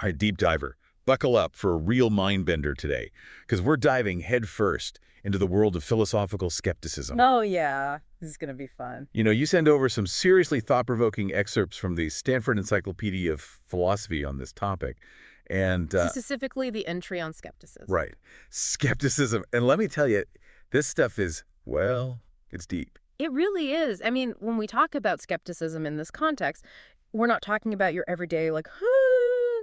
All right, deep diver. Buckle up for a real mind bender today, because we're diving headfirst into the world of philosophical skepticism. Oh, yeah. This is going to be fun. You know, you send over some seriously thought-provoking excerpts from the Stanford Encyclopedia of Philosophy on this topic. And, Specifically, the entry on skepticism. right, skepticism. And let me tell you, this stuff is, well, it's deep. It really is. I mean, when we talk about skepticism in this context, we're not talking about your everyday, like,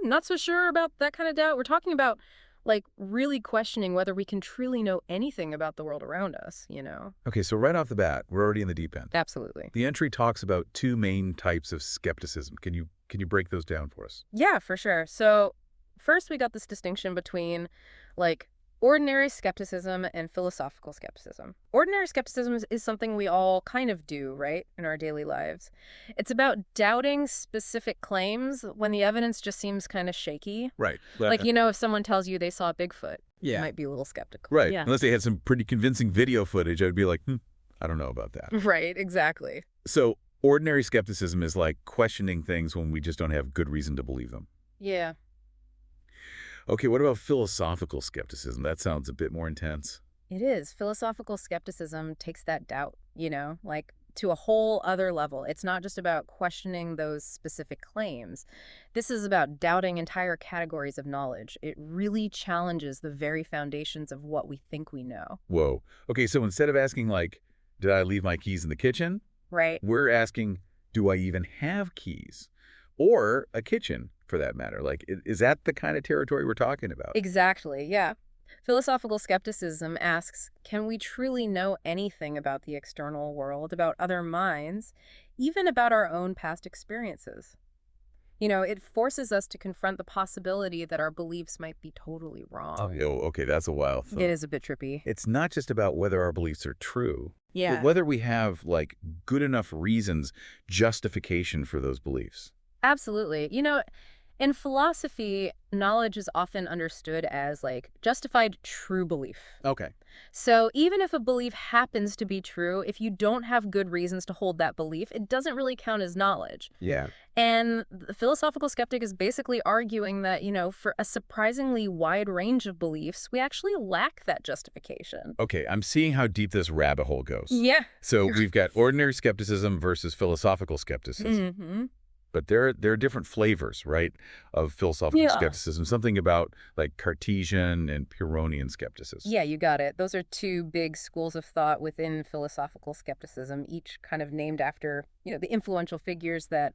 not so sure about that kind of doubt. We're talking about, like, really questioning whether we can truly know anything about the world around us, you know? Okay, so right off the bat, we're already in the deep end. Absolutely. The entry talks about two main types of skepticism. Can you break those down for us? Yeah, for sure. So first we got this distinction between, like, ordinary skepticism and philosophical skepticism. Ordinary skepticism is something we all kind of do, right, in our daily lives. It's about doubting specific claims when the evidence just seems kind of shaky. Right. Like, you know, if someone tells you they saw Bigfoot, you Yeah. might be a little skeptical. Right. Yeah. Unless they had some pretty convincing video footage, I'd be like, I don't know about that. Right, exactly. So ordinary skepticism is like questioning things when we just don't have good reason to believe them. Yeah. Okay, what about philosophical skepticism? That sounds a bit more intense. It is. Philosophical skepticism takes that doubt, you know, like to a whole other level. It's not just about questioning those specific claims. This is about doubting entire categories of knowledge. It really challenges the very foundations of what we think we know. Whoa. Okay, so instead of asking like, did I leave my keys in the kitchen? Right. We're asking, do I even have keys? Or a kitchen, for that matter. Like, is that the kind of territory we're talking about? Exactly, yeah. Philosophical skepticism asks, can we truly know anything about the external world, about other minds, even about our own past experiences? You know, it forces us to confront the possibility that our beliefs might be totally wrong. Oh, okay, that's a wild thought. It is a bit trippy. It's not just about whether our beliefs are true, but Yeah, whether we have, like, good enough reasons, justification for those beliefs. absolutely. You know, in philosophy, knowledge is often understood as like justified true belief. Okay. So even if a belief happens to be true, if you don't have good reasons to hold that belief, it doesn't really count as knowledge. Yeah. And the philosophical skeptic is basically arguing that, you know, for a surprisingly wide range of beliefs, we actually lack that justification. Okay, I'm seeing how deep this rabbit hole goes. Yeah. So we've got ordinary skepticism versus philosophical skepticism. Mm-hmm. But there are different flavors, right, of philosophical Yeah. skepticism. Something about, like, Cartesian and Pyrrhonian skepticism. Yeah, you got it. Those are two big schools of thought within philosophical skepticism, each kind of named after, you know, the influential figures that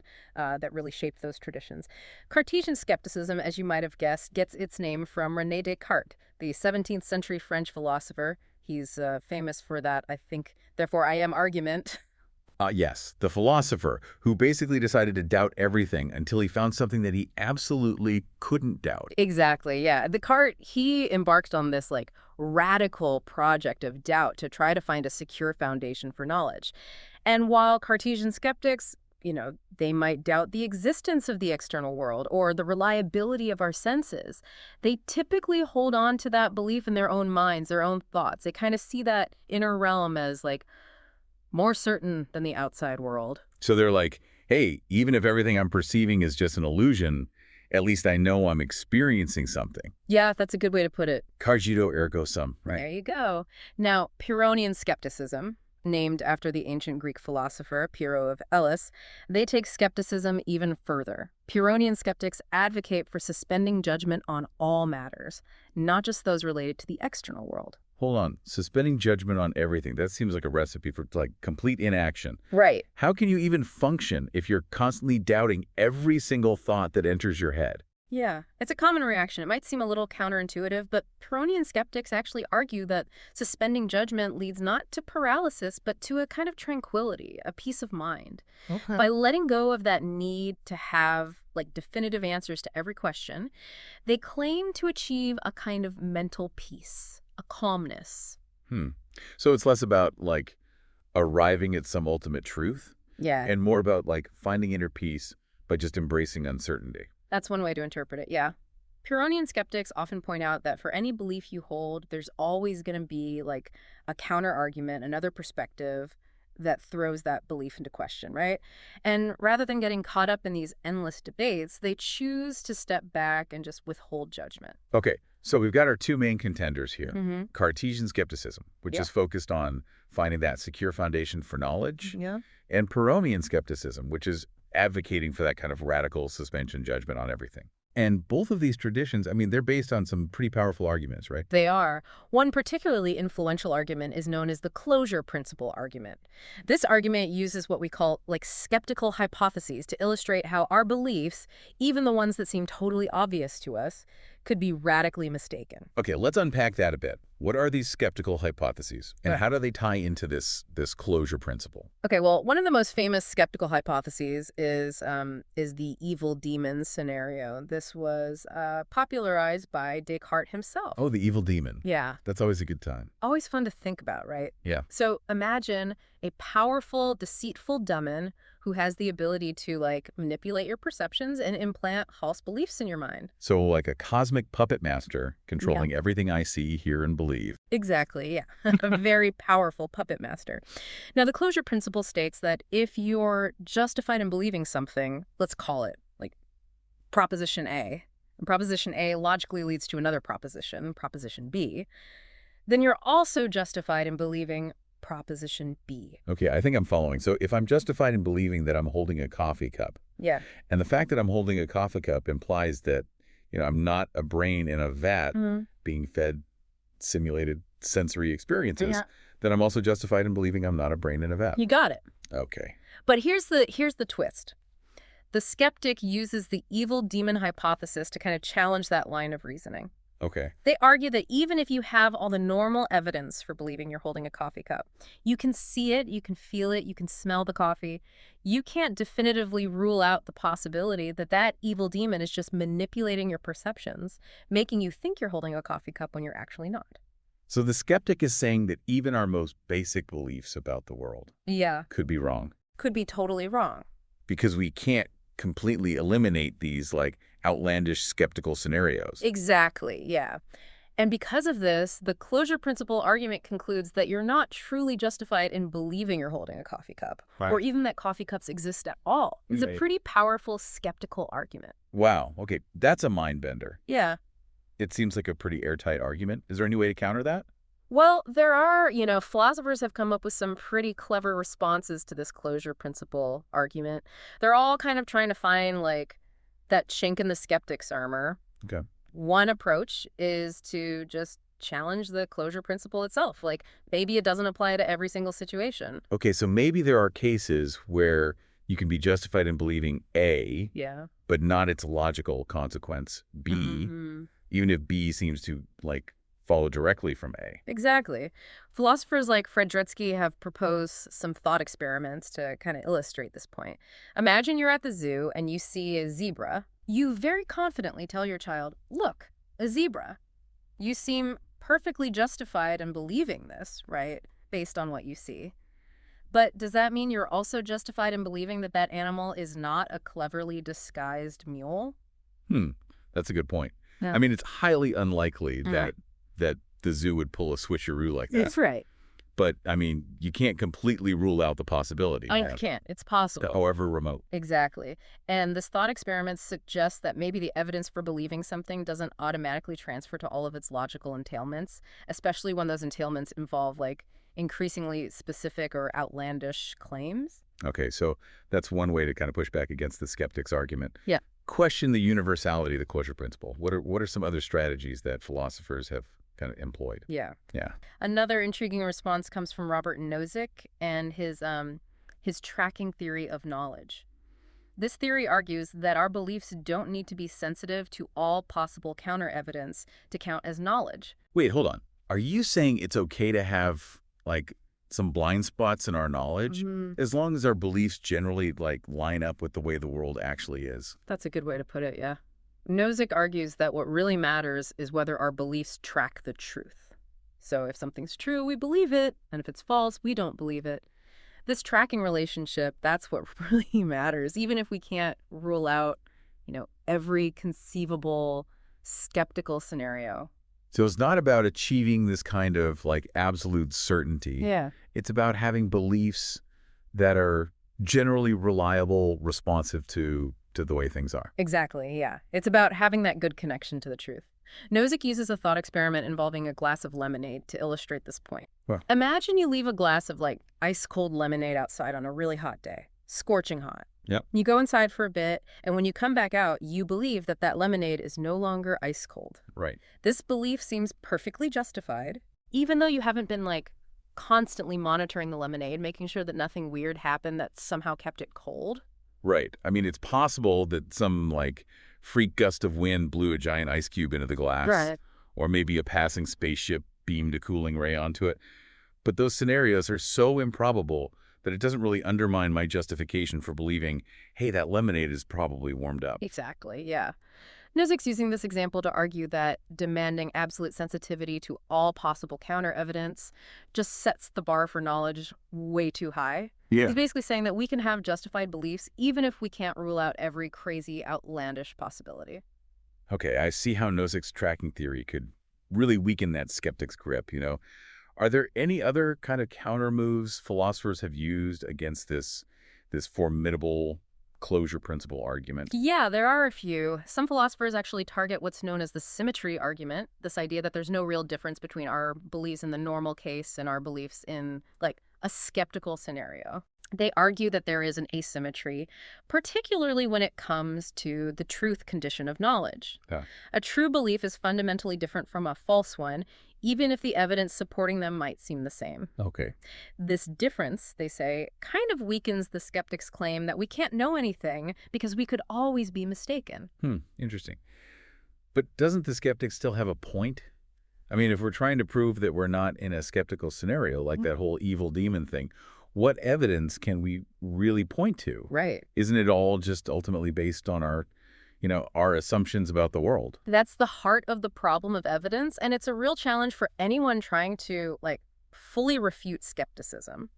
really shaped those traditions. Cartesian skepticism, as you might have guessed, gets its name from René Descartes, the 17th century French philosopher. He's famous for that, I think, therefore I am argument. Yes, the philosopher who basically decided to doubt everything until he found something that he absolutely couldn't doubt. Exactly, yeah. Descartes, he embarked on this like radical project of doubt to try to find a secure foundation for knowledge. And while Cartesian skeptics, you know, they might doubt the existence of the external world or the reliability of our senses, they typically hold on to that belief in their own minds, their own thoughts. They kind of see that inner realm as like more certain than the outside world. So they're like, hey, even if everything I'm perceiving is just an illusion, at least I know I'm experiencing something. Yeah, that's a good way to put it. Cogito ergo sum, right? There you go. Now, Pyrrhonian skepticism, named after the ancient Greek philosopher Pyrrho of Elis, they take skepticism even further. Pyrrhonian skeptics advocate for suspending judgment on all matters, not just those related to the external world. Hold on. Suspending judgment on everything. That seems like a recipe for, like, complete inaction. Right. How can you even function if you're constantly doubting every single thought that enters your head? Yeah, it's a common reaction. It might seem a little counterintuitive, but Pyrrhonian skeptics actually argue that suspending judgment leads not to paralysis, but to a kind of tranquility, a peace of mind. Okay. By letting go of that need to have like definitive answers to every question, they claim to achieve a kind of mental peace, a calmness. So it's less about, like, arriving at some ultimate truth Yeah, and more about, like, finding inner peace by just embracing uncertainty. that's one way to interpret it, yeah. Pyrrhonian skeptics often point out that for any belief you hold, there's always going to be like a counter argument, another perspective, that throws that belief into question, right? And rather than getting caught up in these endless debates, they choose to step back and just withhold judgment. Okay, so we've got our two main contenders here. Mm-hmm. Cartesian skepticism, which Yeah. is focused on finding that secure foundation for knowledge, Yeah. and Pyrrhonian skepticism, which is advocating for that kind of radical suspension judgment on everything. And both of these traditions, I mean, they're based on some pretty powerful arguments, right? They are. One particularly influential argument is known as the closure principle argument. This argument uses what we call skeptical hypotheses to illustrate how our beliefs, even the ones that seem totally obvious to us, could be radically mistaken. Okay, let's unpack that a bit. What are these skeptical hypotheses, and Right. how do they tie into this closure principle? Okay, well, one of the most famous skeptical hypotheses is the evil demon scenario. This was popularized by Descartes himself. Oh, the evil demon. Yeah, That's always a good time. always fun to think about, right? Yeah. So imagine a powerful, deceitful demon who has the ability to manipulate your perceptions and implant false beliefs in your mind. So like a cosmic puppet master controlling everything I see, hear, and believe. Exactly, yeah. A very powerful puppet master. Now, the closure principle states that if you're justified in believing something, let's call it Proposition A, and Proposition A logically leads to another proposition, Proposition B, then you're also justified in believing Proposition B. Okay, I think I'm following. So if I'm justified in believing that I'm holding a coffee cup, Yeah. and the fact that I'm holding a coffee cup implies that, I'm not a brain in a vat Mhm. being fed simulated sensory experiences, Yeah. then I'm also justified in believing I'm not a brain in a vat. You got it. Okay. But here's the twist. The skeptic uses the evil demon hypothesis to kind of challenge that line of reasoning. Okay. They argue that even if you have all the normal evidence for believing you're holding a coffee cup, you can see it, you can feel it, you can smell the coffee, you can't definitively rule out the possibility that that evil demon is just manipulating your perceptions, making you think you're holding a coffee cup when you're actually not. So the skeptic is saying that even our most basic beliefs about the world Yeah. could be wrong Could be totally wrong. because we can't completely eliminate these outlandish skeptical scenarios. Exactly, yeah. And because of this, the closure principle argument concludes that you're not truly justified in believing you're holding a coffee cup, or even that coffee cups exist at all. It's a Right. pretty powerful skeptical argument. Wow. Okay, that's a mind bender. Yeah. It seems like a pretty airtight argument. Is there any way to counter that? Well, there are, philosophers have come up with some pretty clever responses to this closure principle argument. They're all kind of trying to find, that chink in the skeptic's armor. Okay. One approach is to just challenge the closure principle itself. Maybe it doesn't apply to every single situation. Okay, so maybe there are cases where you can be justified in believing A, Yeah. but not its logical consequence, B, Mhm. even if B seems to, follow directly from A. Exactly. Philosophers like Fredritzky have proposed some thought experiments to kind of illustrate this point. Imagine you're at the zoo and you see a zebra. You very confidently tell your child, "Look, a zebra." You seem perfectly justified in believing this, right, based on what you see. But does that mean you're also justified in believing that that animal is not a cleverly disguised mule? That's a good point. Yeah. I mean, it's highly unlikely Mm. that the zoo would pull a switcheroo like that. That's right. But, I mean, you can't completely rule out the possibility. I can't. It's possible. However remote. Exactly. And this thought experiment suggests that maybe the evidence for believing something doesn't automatically transfer to all of its logical entailments, especially when those entailments involve increasingly specific or outlandish claims. Okay, so that's one way to kind of push back against the skeptic's argument. Yeah. Question the universality of the closure principle. What are some other strategies that philosophers have kind of employed? Yeah. Yeah. Another intriguing response comes from Robert Nozick and his tracking theory of knowledge. This theory argues that our beliefs don't need to be sensitive to all possible counter evidence to count as knowledge. Wait, hold on. Are you saying it's okay to have, some blind spots in our knowledge as long as our beliefs generally, line up with the way the world actually is? That's a good way to put it, yeah. Nozick argues that what really matters is whether our beliefs track the truth. So if something's true, we believe it, and if it's false, we don't believe it. This tracking relationship, that's what really matters, even if we can't rule out, every conceivable skeptical scenario. So it's not about achieving this kind of like absolute certainty. Yeah. It's about having beliefs that are generally reliable, responsive to the way things are. Exactly, yeah. It's about having that good connection to the truth. Nozick uses a thought experiment involving a glass of lemonade to illustrate this point. Well, Imagine you leave a glass of like ice-cold lemonade outside on a really hot day, scorching hot. yep. You go inside for a bit, and when you come back out, you believe that that lemonade is no longer ice cold. Right. This belief seems perfectly justified, even though you haven't been like constantly monitoring the lemonade, making sure that nothing weird happened that somehow kept it cold. Right. I mean, it's possible that some like freak gust of wind blew a giant ice cube into the glass. Right. Or maybe a passing spaceship beamed a cooling ray onto it. But those scenarios are so improbable that it doesn't really undermine my justification for believing, hey, that lemonade is probably warmed up. Exactly, yeah. Nozick's using this example to argue that demanding absolute sensitivity to all possible counter-evidence just sets the bar for knowledge way too high. Yeah. He's basically saying that we can have justified beliefs even if we can't rule out every crazy, outlandish possibility. Okay, I see how Nozick's tracking theory could really weaken that skeptic's grip, you know. Are there any other kind of counter moves philosophers have used against this formidable closure principle argument? Yeah, there are a few. Some philosophers actually target what's known as the symmetry argument, this idea that there's no real difference between our beliefs in the normal case and our beliefs in, like, a skeptical scenario. They argue that there is an asymmetry, particularly when it comes to the truth condition of knowledge. Yeah. A true belief is fundamentally different from a false one, even if the evidence supporting them might seem the same. Okay. This difference, they say, kind of weakens the skeptic's claim that we can't know anything because we could always be mistaken. Interesting. But doesn't the skeptic still have a point? I mean, if we're trying to prove that we're not in a skeptical scenario, like that whole evil demon thing, what evidence can we really point to? Right. Isn't it all just ultimately based on our assumptions about the world? That's the heart of the problem of evidence, and it's a real challenge for anyone trying to, like, fully refute skepticism.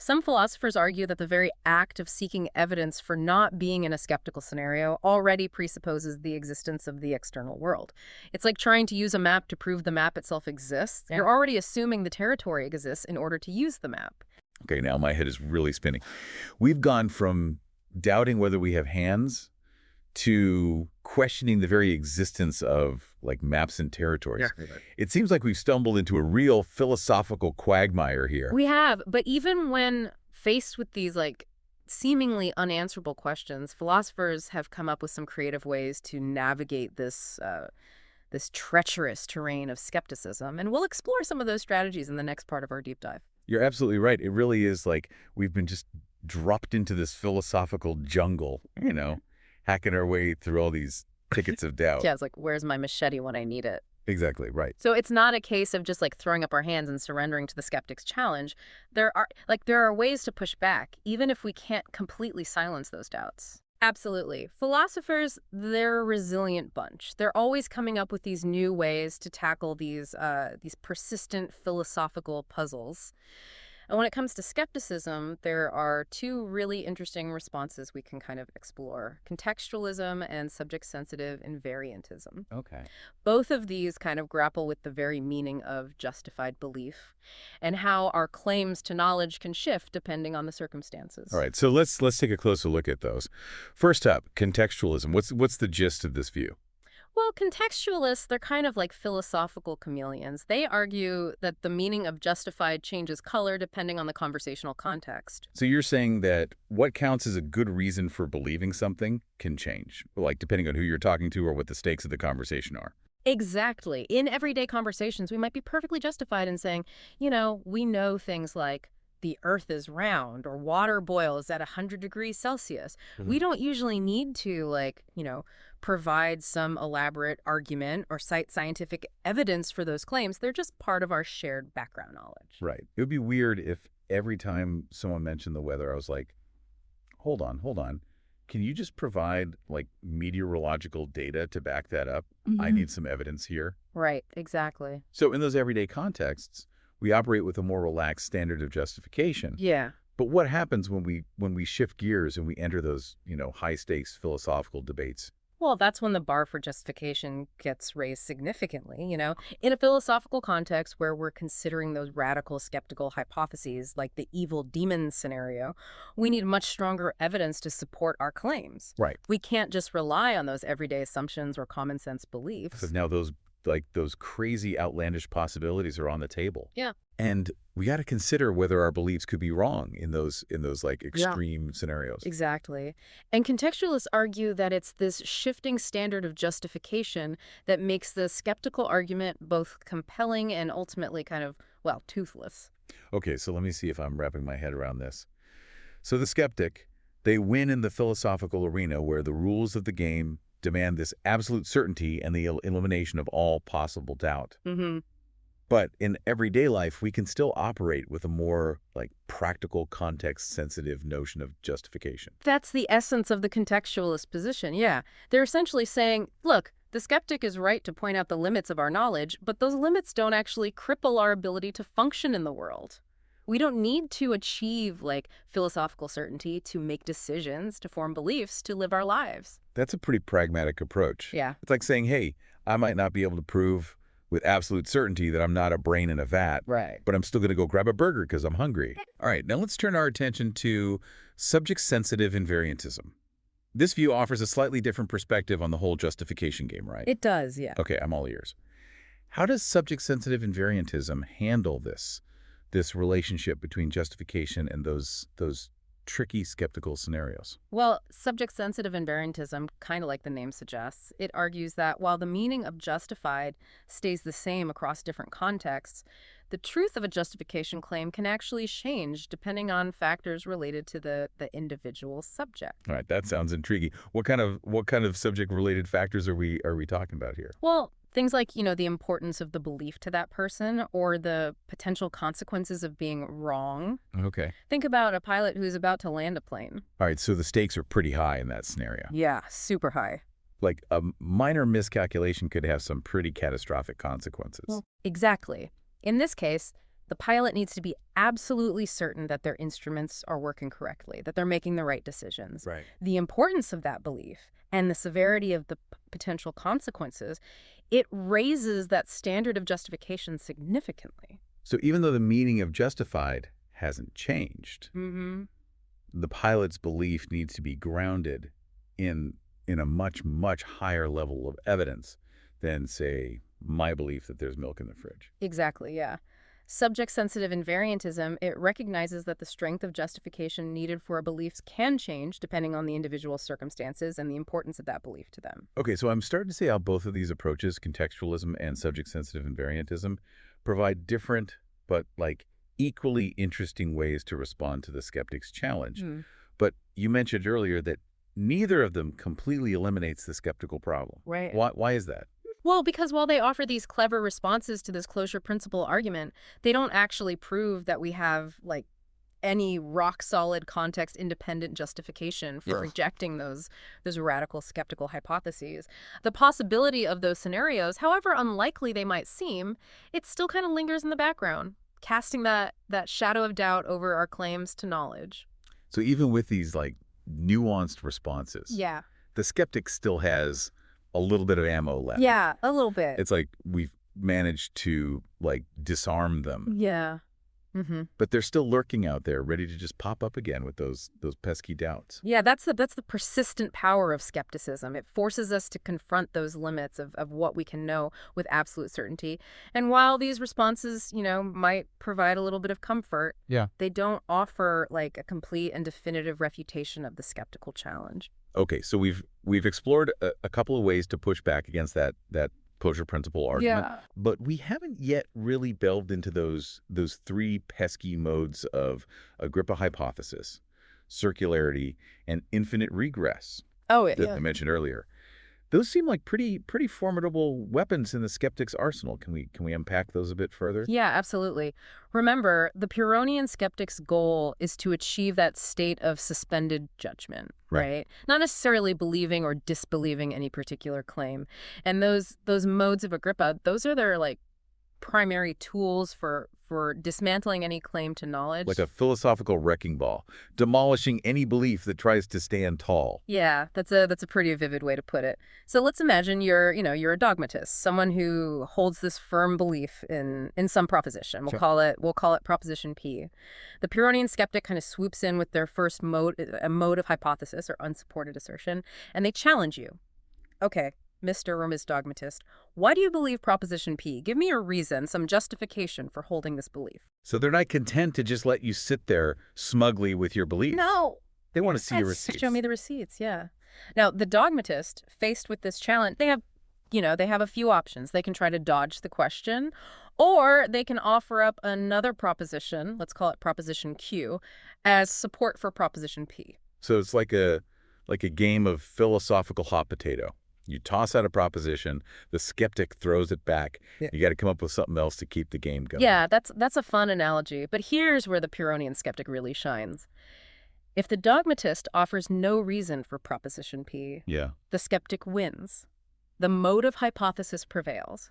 Some philosophers argue that the very act of seeking evidence for not being in a skeptical scenario already presupposes the existence of the external world. It's like trying to use a map to prove the map itself exists. Yeah. You're already assuming the territory exists in order to use the map. Okay, now my head is really spinning. We've gone from doubting whether we have hands to questioning the very existence of, like, maps and territories. Yeah. It seems like we've stumbled into a real philosophical quagmire here. We have, but even when faced with these, like, seemingly unanswerable questions, philosophers have come up with some creative ways to navigate this treacherous terrain of skepticism, and we'll explore some of those strategies in the next part of our deep dive. You're absolutely right. It really is like we've been just dropped into this philosophical jungle, hacking our way through all these tickets of doubt. Yeah, it's like, where's my machete when I need it? Exactly, right. So it's not a case of just, like, throwing up our hands and surrendering to the skeptic's challenge. There are ways to push back, even if we can't completely silence those doubts. Absolutely. Philosophers, they're a resilient bunch. They're always coming up with these new ways to tackle these persistent philosophical puzzles. And when it comes to skepticism, there are two really interesting responses we can kind of explore: contextualism and subject-sensitive invariantism. Okay. Both of these kind of grapple with the very meaning of justified belief and how our claims to knowledge can shift depending on the circumstances. All right, so let's take a closer look at those. First up, contextualism. What's the gist of this view? Well, contextualists, they're kind of like philosophical chameleons. They argue that the meaning of justified changes color depending on the conversational context. So you're saying that what counts as a good reason for believing something can change, like depending on who you're talking to or what the stakes of the conversation are. Exactly. In everyday conversations, we might be perfectly justified in saying, we know things like the earth is round or water boils at 100 degrees Celsius. Mm-hmm. We don't usually need to, provide some elaborate argument or cite scientific evidence for those claims. They're just part of our shared background knowledge. Right. It would be weird if every time someone mentioned the weather, I was like, hold on. Can you just provide, like, meteorological data to back that up? Mm-hmm. I need some evidence here. Right, exactly. So in those everyday contexts, we operate with a more relaxed standard of justification. Yeah. But what happens when we shift gears and we enter those, high-stakes philosophical debates? Well, that's when the bar for justification gets raised significantly. In a philosophical context where we're considering those radical skeptical hypotheses, like the evil demon scenario, we need much stronger evidence to support our claims. Right. We can't just rely on those everyday assumptions or common sense So beliefs. now those crazy outlandish possibilities are on the table. Yeah. And we got to consider whether our beliefs could be wrong in those like Yeah. extreme scenarios. Exactly. And contextualists argue that it's this shifting standard of justification that makes the skeptical argument both compelling and ultimately kind of, well, toothless. Okay, so let me see if I'm wrapping my head around this. So the skeptic, they win in the philosophical arena where the rules of the game demand this absolute certainty and the elimination of all possible doubt. Mm-hmm. But in everyday life, we can still operate with a more like practical, context-sensitive notion of justification. That's the essence of the contextualist position, yeah. They're essentially saying, look, the skeptic is right to point out the limits of our knowledge, but those limits don't actually cripple our ability to function in the world. We don't need to achieve, philosophical certainty to make decisions, to form beliefs, to live our lives. That's a pretty pragmatic approach. Yeah. It's like saying, hey, I might not be able to prove with absolute certainty that I'm not a brain in a vat, Right. but I'm still going to go grab a burger because I'm hungry. All right, now let's turn our attention to subject-sensitive invariantism. This view offers a slightly different perspective on the whole justification game, right? It does, yeah. Okay, I'm all ears. How does subject-sensitive invariantism handle this relationship between justification and those tricky skeptical scenarios? Well, subject-sensitive invariantism, kind of like the name suggests, it argues that while the meaning of justified stays the same across different contexts, the truth of a justification claim can actually change depending on factors related to the individual subject. All right, that sounds intriguing. What kind of subject-related factors are we talking about here? Well, things like, the importance of the belief to that person or the potential consequences of being wrong. Okay. Think about a pilot who's about to land a plane. All right, so the stakes are pretty high in that scenario. Yeah, super high. Like a minor miscalculation could have some pretty catastrophic consequences. Well, exactly. In this case, the pilot needs to be absolutely certain that their instruments are working correctly, that they're making the right decisions. Right. The importance of that belief and the severity of the potential consequences, it raises that standard of justification significantly. So even though the meaning of justified hasn't changed, Mm-hmm. the pilot's belief needs to be grounded in a much, much higher level of evidence than, say, my belief that there's milk in the fridge. Exactly, yeah. Subject-sensitive invariantism, it recognizes that the strength of justification needed for our beliefs can change depending on the individual circumstances and the importance of that belief to them. Okay, so I'm starting to see how both of these approaches, contextualism and subject-sensitive invariantism, provide different but equally interesting ways to respond to the skeptic's challenge. Hmm. But you mentioned earlier that neither of them completely eliminates the skeptical problem. Right. Why is that? Well, because while they offer these clever responses to this closure principle argument, they don't actually prove that we have, any rock-solid context-independent justification for Ugh. rejecting those radical skeptical hypotheses. The possibility of those scenarios, however unlikely they might seem, it still kind of lingers in the background, casting that shadow of doubt over our claims to knowledge. So even with these nuanced responses, Yeah. the skeptic still has a little bit of ammo left. Yeah, a little bit. It's like we've managed to disarm them, Yeah. Mm-hmm. but they're still lurking out there, ready to just pop up again with those pesky doubts. Yeah, that's the persistent power of skepticism. It forces us to confront those limits of what we can know with absolute certainty. And while these responses, might provide a little bit of comfort, Yeah. they don't offer a complete and definitive refutation of the skeptical challenge. Okay, so we've explored a couple of ways to push back against that closure principle argument, but we haven't yet really delved into those three pesky modes of Agrippa hypothesis, circularity, and infinite regress Oh, that I mentioned earlier. Those seem like pretty formidable weapons in the skeptic's arsenal. Can we unpack those a bit further? Yeah, absolutely. Remember, the Pyrrhonian skeptic's goal is to achieve that state of suspended judgment, right? Not necessarily believing or disbelieving any particular claim. And those modes of Agrippa, those are their primary tools for for dismantling any claim to knowledge. Like a philosophical wrecking ball, demolishing any belief that tries to stand tall. Yeah, that's a pretty vivid way to put it. So let's imagine you're a dogmatist, someone who holds this firm belief in some proposition. We'll Sure. call it proposition P. The Pyrrhonian skeptic kind of swoops in with their first mode of hypothesis or unsupported assertion, and they challenge you. Okay, Mr. or Ms. Dogmatist, why do you believe proposition P? Give me a reason, some justification for holding this belief. So they're not content to just let you sit there smugly with your beliefs. No. They want to see your Yes, receipts. show me the receipts, yeah. Now, the dogmatist, faced with this challenge, they have a few options. They can try to dodge the question, or they can offer up another proposition, let's call it proposition Q, as support for proposition P. So it's like a game of philosophical hot potato. You toss out a proposition, the skeptic throws it back. Yeah. You got to come up with something else to keep the game going. Yeah, that's a fun analogy. But here's where the Pyrrhonian skeptic really shines. If the dogmatist offers no reason for proposition P, Yeah. the skeptic wins. The motive hypothesis prevails.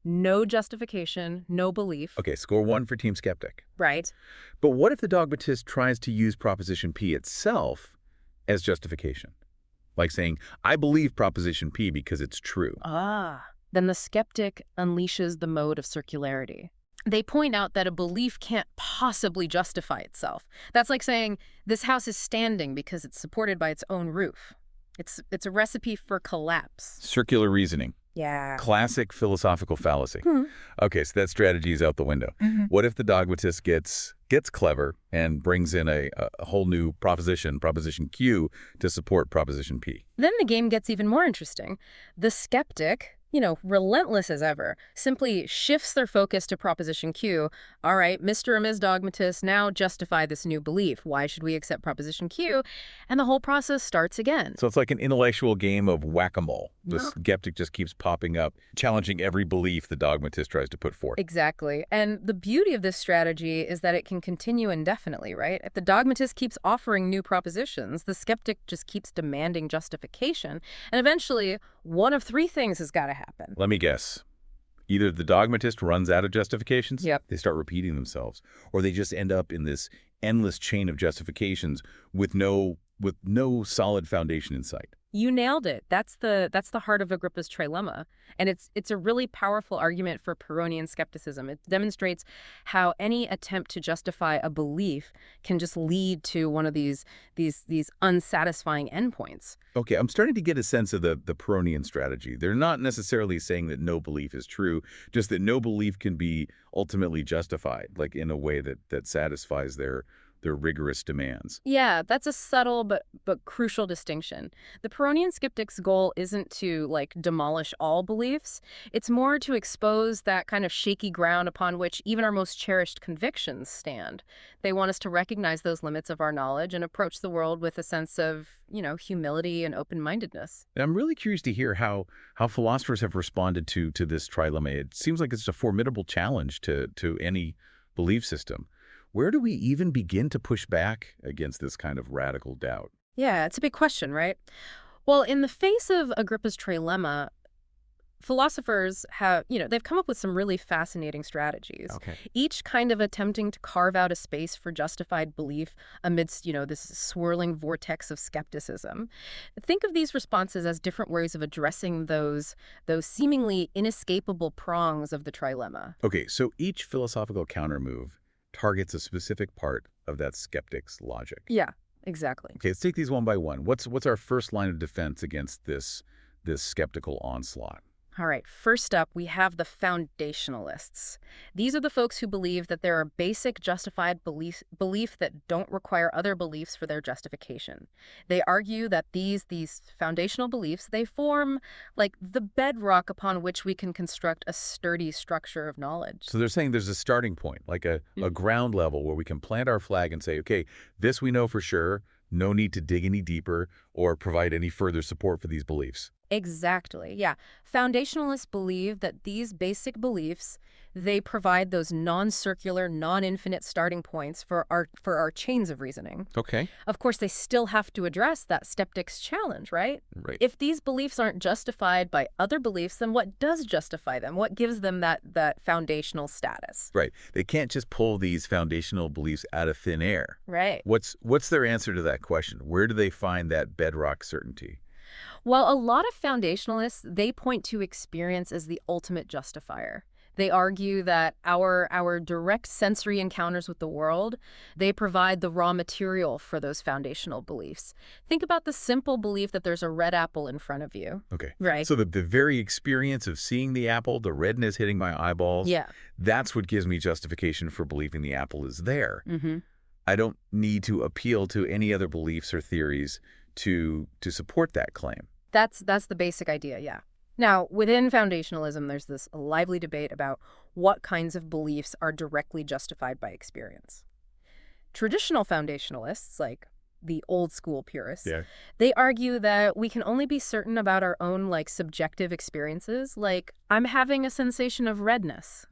No justification, no belief. Okay, score 1 for Team Skeptic. Right. But what if the dogmatist tries to use proposition P itself as justification? Like saying, I believe proposition P because it's true. Then the skeptic unleashes the mode of circularity. They point out that a belief can't possibly justify itself. That's like saying, this house is standing because it's supported by its own roof. It's a recipe for collapse. Circular reasoning. Yeah. Classic philosophical fallacy. Hmm. Okay, so that strategy is out the window. What if the dogmatist gets clever and brings in a whole new proposition Q, to support proposition P? Then the game gets even more interesting. The skeptic, relentless as ever, simply shifts their focus to proposition Q. All right, Mr. or Ms. Dogmatist, now justify this new belief. Why should we accept proposition Q? And the whole process starts again. So it's like an intellectual game of whack-a-mole. The skeptic just keeps popping up, challenging every belief the dogmatist tries to put forth. Exactly. And the beauty of this strategy is that it can continue indefinitely, right? If the dogmatist keeps offering new propositions, the skeptic just keeps demanding justification. And eventually, one of three things has got to happen. Let me guess. Either the dogmatist runs out of justifications, Yep. they start repeating themselves, or they just end up in this endless chain of justifications with no solid foundation in sight. You nailed it. That's the heart of Agrippa's trilemma. And it's a really powerful argument for Pyrrhonian skepticism. It demonstrates how any attempt to justify a belief can just lead to one of these unsatisfying endpoints. Okay, I'm starting to get a sense of the Pyrrhonian strategy. They're not necessarily saying that no belief is true, just that no belief can be ultimately justified, like in a way that satisfies their rigorous demands. Yeah, that's a subtle but crucial distinction. The Pyrrhonian skeptic's goal isn't to, demolish all beliefs. It's more to expose that kind of shaky ground upon which even our most cherished convictions stand. They want us to recognize those limits of our knowledge and approach the world with a sense of, humility and open-mindedness. And I'm really curious to hear how philosophers have responded to this trilemma. It seems like it's a formidable challenge to any belief system. Where do we even begin to push back against this kind of radical doubt? Yeah, it's a big question, right? Well, in the face of Agrippa's trilemma, philosophers have, they've come up with some really fascinating strategies. Okay. Each kind of attempting to carve out a space for justified belief amidst, this swirling vortex of skepticism. Think of these responses as different ways of addressing those seemingly inescapable prongs of the trilemma. Okay, so each philosophical countermove targets a specific part of that skeptic's logic. Yeah, exactly. Okay, let's take these one by one. What's our first line of defense against this skeptical onslaught? All right, first up, we have the foundationalists. These are the folks who believe that there are basic justified belief that don't require other beliefs for their justification. They argue that these foundational beliefs, they form like the bedrock upon which we can construct a sturdy structure of knowledge. So they're saying there's a starting point, like a ground level where we can plant our flag and say, okay, this we know for sure, no need to dig any deeper or provide any further support for these beliefs. Exactly, yeah. Foundationalists believe that these basic beliefs, they provide those non-circular, non-infinite starting points for our chains of reasoning. Okay. Of course, they still have to address that skeptic's challenge, right? Right. If these beliefs aren't justified by other beliefs, then what does justify them? What gives them that foundational status? Right. They can't just pull these foundational beliefs out of thin air. Right. What's their answer to that question? Where do they find that bedrock certainty? Well, a lot of foundationalists, they point to experience as the ultimate justifier. They argue that our direct sensory encounters with the world, they provide the raw material for those foundational beliefs. Think about the simple belief that there's a red apple in front of you. Okay. Right. So the very experience of seeing the apple, the redness hitting my eyeballs, Yeah. that's what gives me justification for believing the apple is there. Mm-hmm. I don't need to appeal to any other beliefs or theories to support that claim. That's the basic idea, yeah. Now, within foundationalism, there's this lively debate about what kinds of beliefs are directly justified by experience. Traditional foundationalists, like the old school purists, Yeah. they argue that we can only be certain about our own subjective experiences, like I'm having a sensation of redness.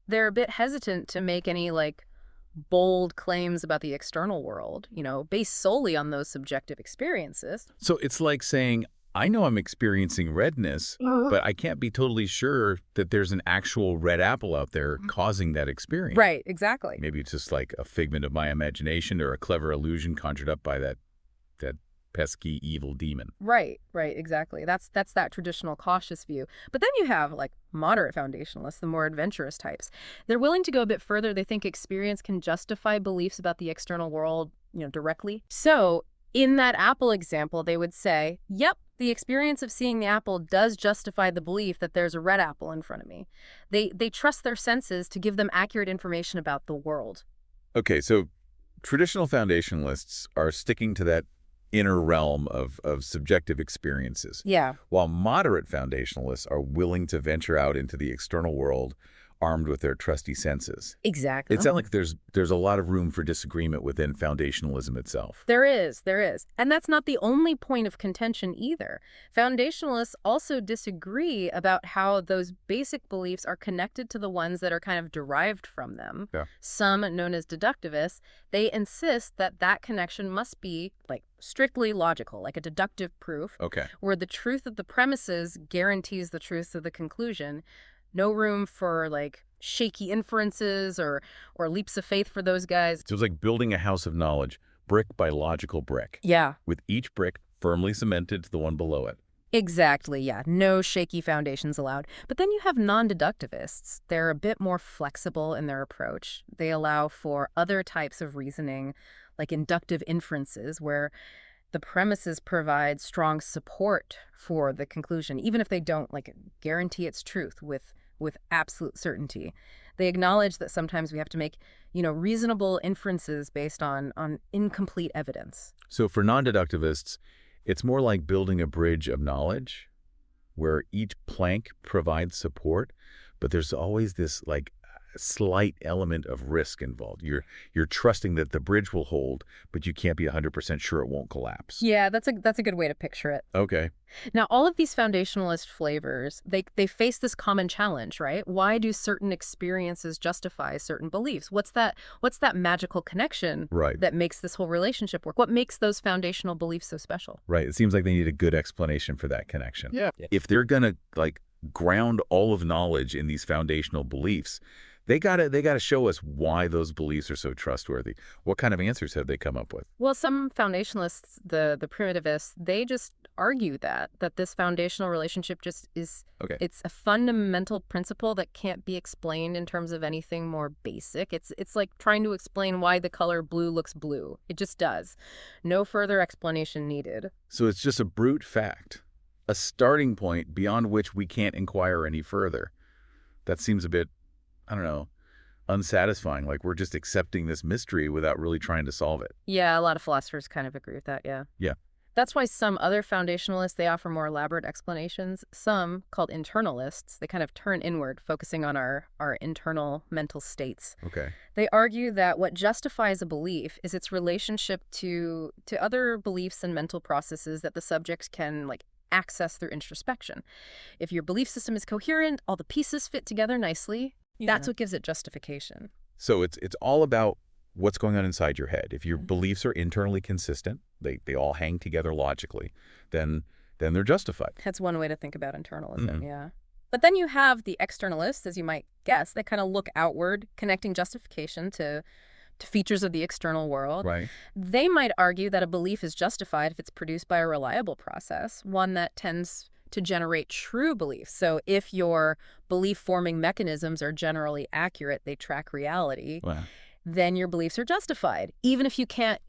They're a bit hesitant to make any bold claims about the external world, based solely on those subjective experiences. So it's like saying, I know I'm experiencing redness, but I can't be totally sure that there's an actual red apple out there causing that experience. Right, exactly. Maybe it's just like a figment of my imagination or a clever illusion conjured up by that pesky evil demon. Right, exactly. That's that traditional cautious view. But then you have moderate foundationalists, the more adventurous types. They're willing to go a bit further. They think experience can justify beliefs about the external world, directly. So in that apple example, they would say, yep, the experience of seeing the apple does justify the belief that there's a red apple in front of me. They trust their senses to give them accurate information about the world. Okay, so traditional foundationalists are sticking to that inner realm of subjective experiences. Yeah. While moderate foundationalists are willing to venture out into the external world armed with their trusty senses. Exactly. It sounds like there's a lot of room for disagreement within foundationalism itself. There is. And that's not the only point of contention either. Foundationalists also disagree about how those basic beliefs are connected to the ones that are kind of derived from them. Yeah. Some, known as deductivists, they insist that that connection must be strictly logical, like a deductive proof, Okay. where the truth of the premises guarantees the truth of the conclusion. No room for shaky inferences or leaps of faith for those guys. So it's like building a house of knowledge, brick by logical brick, Yeah. with each brick firmly cemented to the one below it. Exactly, yeah. No shaky foundations allowed. But then you have non-deductivists. They're a bit more flexible in their approach. They allow for other types of reasoning, like inductive inferences, where the premises provide strong support for the conclusion, even if they don't guarantee its truth with absolute certainty. They acknowledge that sometimes we have to make, reasonable inferences based on incomplete evidence. So for non-deductivists, it's more like building a bridge of knowledge where each plank provides support, but there's always this slight element of risk involved. You're trusting that the bridge will hold, but you can't be 100% sure it won't collapse. Yeah, that's a good way to picture it. Okay. Now, all of these foundationalist flavors, they face this common challenge, right? Why do certain experiences justify certain beliefs? What's that magical connection Right. that makes this whole relationship work? What makes those foundational beliefs so special? Right. It seems like they need a good explanation for that connection. Yeah. If they're going to ground all of knowledge in these foundational beliefs, they gotta show us why those beliefs are so trustworthy. What kind of answers have they come up with? Well, some foundationalists, the primitivists, they just argue that this foundational relationship just is, Okay. it's a fundamental principle that can't be explained in terms of anything more basic. It's like trying to explain why the color blue looks blue. It just does. No further explanation needed. So it's just a brute fact, a starting point beyond which we can't inquire any further. That seems a bit, I don't know, unsatisfying. Like we're just accepting this mystery without really trying to solve it. Yeah, a lot of philosophers kind of agree with that, yeah. Yeah. That's why some other foundationalists, they offer more elaborate explanations. Some, called internalists, they kind of turn inward, focusing on our internal mental states. Okay. They argue that what justifies a belief is its relationship to other beliefs and mental processes that the subject can, access through introspection. If your belief system is coherent, all the pieces fit together nicely, that's what gives it justification. So it's all about what's going on inside your head. If your beliefs are internally consistent, they all hang together logically, then they're justified. That's one way to think about internalism, yeah. But then you have the externalists, as you might guess, that kind of look outward, connecting justification to features of the external world. Right. They might argue that a belief is justified if it's produced by a reliable process, one that tends to generate true beliefs. So if your belief-forming mechanisms are generally accurate, they track reality, then your beliefs are justified, even if you can't,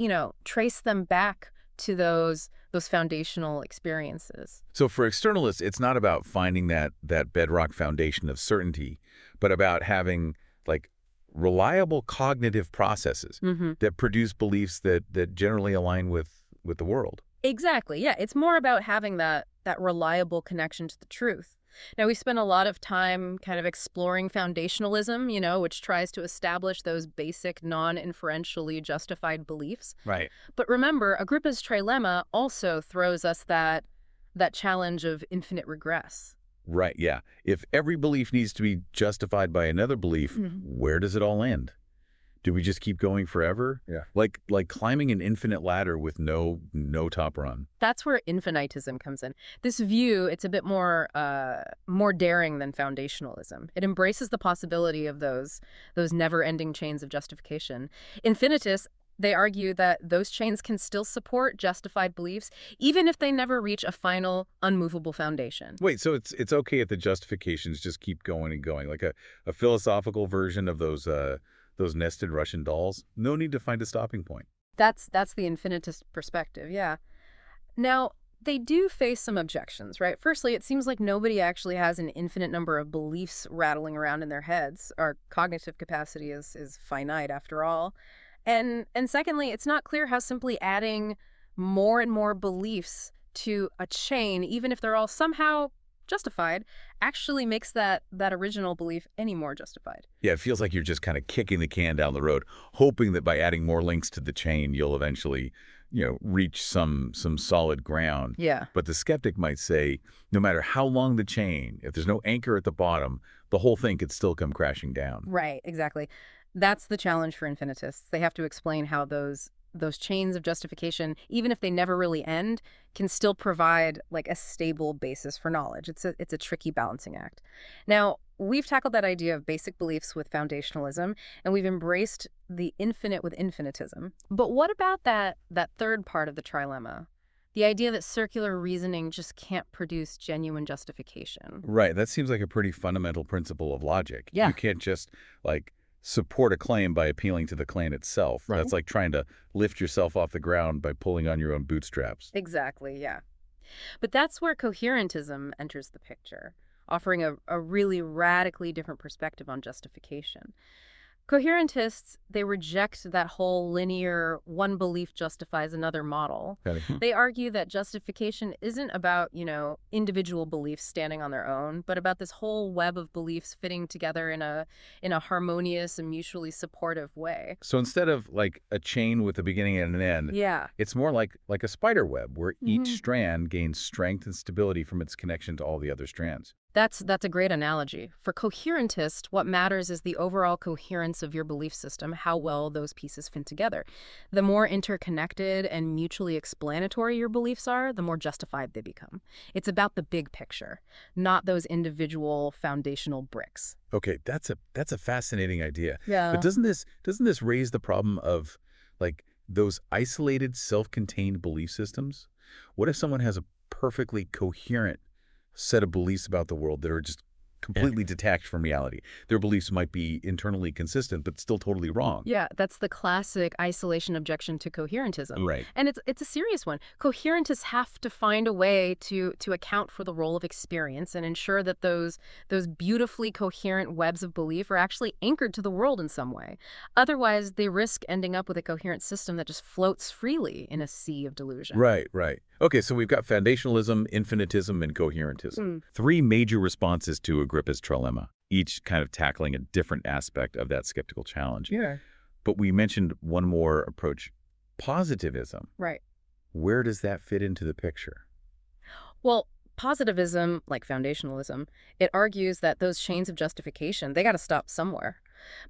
trace them back to those foundational experiences. So for externalists, it's not about finding that bedrock foundation of certainty, but about having like reliable cognitive processes that produce beliefs that generally align with the world. Exactly. Yeah, it's more about having that reliable connection to the truth. Now, we spend a lot of time kind of exploring foundationalism, which tries to establish those basic non-inferentially justified beliefs. Right. But remember, Agrippa's trilemma also throws us that challenge of infinite regress. Right, yeah. If every belief needs to be justified by another belief, where does it all end? Do we just keep going forever? Yeah. Like climbing an infinite ladder with no top run. That's where infinitism comes in. This view, it's a bit more daring than foundationalism. It embraces the possibility of those never-ending chains of justification. Infinitists, they argue that those chains can still support justified beliefs, even if they never reach a final, unmovable foundation. Wait, so it's okay if the justifications just keep going and going, like a philosophical version of those nested Russian dolls? No need to find a stopping point. That's the infinitist perspective, yeah. Now, they do face some objections, right? Firstly, it seems like nobody actually has an infinite number of beliefs rattling around in their heads. Our cognitive capacity is finite, after all. And secondly, it's not clear how simply adding more and more beliefs to a chain, even if they're all somehow justified, actually makes that original belief any more justified. Yeah, it feels like you're just kind of kicking the can down the road, hoping that by adding more links to the chain, you'll eventually, reach some solid ground. Yeah. But the skeptic might say, no matter how long the chain, if there's no anchor at the bottom, the whole thing could still come crashing down. Right, exactly. That's the challenge for infinitists. They have to explain how those chains of justification, even if they never really end, can still provide like a stable basis for knowledge. It's a tricky balancing act. Now, we've tackled that idea of basic beliefs with foundationalism, and we've embraced the infinite with infinitism. But what about that third part of the trilemma? The idea that circular reasoning just can't produce genuine justification. Right. That seems like a pretty fundamental principle of logic. Yeah. You can't just support a claim by appealing to the claim itself. Right. That's like trying to lift yourself off the ground by pulling on your own bootstraps. Exactly, yeah. But that's where coherentism enters the picture, offering a really radically different perspective on justification. Coherentists, they reject that whole linear one belief justifies another model. They argue that justification isn't about, individual beliefs standing on their own, but about this whole web of beliefs fitting together in a harmonious and mutually supportive way. So instead of like a chain with a beginning and an end, it's more like a spider web where each strand gains strength and stability from its connection to all the other strands. That's a great analogy. For coherentists, what matters is the overall coherence of your belief system, how well those pieces fit together. The more interconnected and mutually explanatory your beliefs are, the more justified they become. It's about the big picture, not those individual foundational bricks. Okay, that's a fascinating idea. Yeah. But doesn't this raise the problem of those isolated, self-contained belief systems? What if someone has a perfectly coherent set of beliefs about the world that are just completely detached from reality? Their beliefs might be internally consistent, but still totally wrong. Yeah, that's the classic isolation objection to coherentism. Right. And it's a serious one. Coherentists have to find a way to account for the role of experience and ensure that those beautifully coherent webs of belief are actually anchored to the world in some way. Otherwise, they risk ending up with a coherent system that just floats freely in a sea of delusion. Right. Okay, so we've got foundationalism, infinitism, and coherentism. Three major responses to Agrippa's trilemma, each kind of tackling a different aspect of that skeptical challenge. Yeah. But we mentioned one more approach, positivism. Right. Where does that fit into the picture? Well, Positivism, like foundationalism, it argues that those chains of justification, they got to stop somewhere.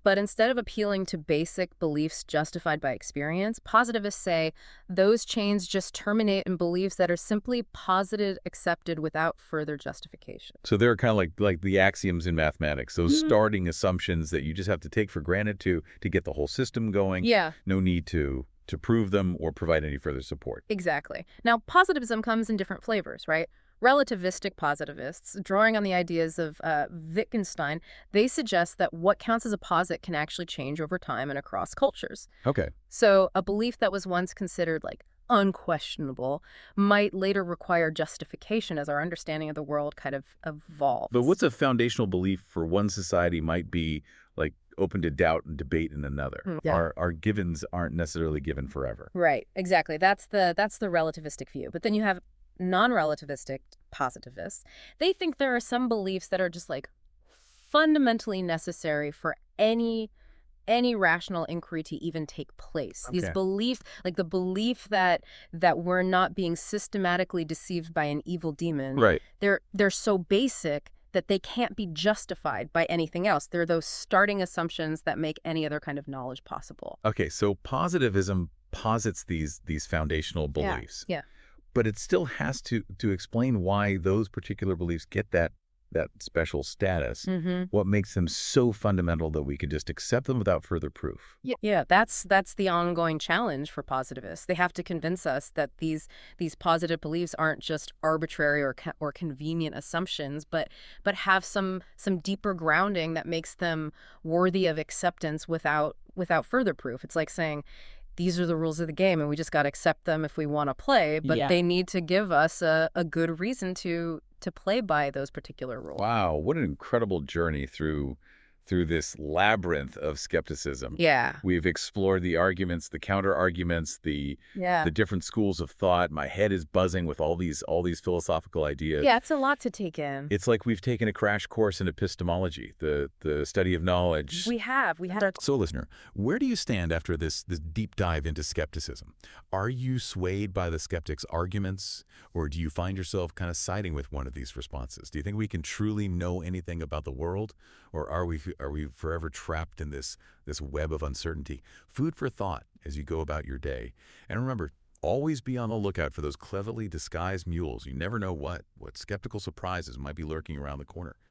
But instead of appealing to basic beliefs justified by experience, positivists say those chains just terminate in beliefs that are simply posited, accepted without further justification. So they're kind of like the axioms in mathematics, those Mhm. starting assumptions that you just have to take for granted to get the whole system going. Yeah, No need to prove them or provide any further support. exactly. Now, positivism comes in different flavors, right? Relativistic positivists, drawing on the ideas of Wittgenstein, they suggest that what counts as a posit can actually change over time and across cultures. Okay. So a belief that was once considered like unquestionable might later require justification as our understanding of the world kind of But evolves. what's a foundational belief for one society might be like open to doubt and debate in another? Yeah. Our givens aren't necessarily given forever. Right, exactly. That's the relativistic view. But then you have non-relativistic positivists. They think there are some beliefs that are just like fundamentally necessary for any rational inquiry to even take place. These Okay. beliefs, like the belief that we're not being systematically deceived by an evil demon, Right. they're so basic that they can't be justified by anything else. They're those starting assumptions that make any other kind of knowledge possible. Okay, so positivism posits these foundational Yeah. beliefs. Yeah. But it still has to explain why those particular beliefs get that special status. Mm-hmm. What makes them so fundamental that we can just accept them without further proof? Yeah, that's the ongoing challenge for positivists. They have to convince us that these positive beliefs aren't just arbitrary or convenient assumptions, but have some deeper grounding that makes them worthy of acceptance without further proof. It's like saying these are the rules of the game and we just got to accept them if we want to play, but Yeah. they need to give us a good reason to play by those particular rules. Wow, what an incredible journey through this labyrinth of skepticism. Yeah. We've explored the arguments, the counter arguments, Yeah. the different schools of thought. My head is buzzing with all these philosophical ideas. Yeah, it's a lot to take in. It's like we've taken a crash course in epistemology, the study of knowledge. We had our So, listener, where do you stand after this deep dive into skepticism? Are you swayed by the skeptic's arguments, or do you find yourself kind of siding with one of these responses? Do you think we can truly know anything about the world, or are we forever trapped in this web of uncertainty? Food for thought as you go about your day. And remember, always be on the lookout for those cleverly disguised mules. You never know what skeptical surprises might be lurking around the corner.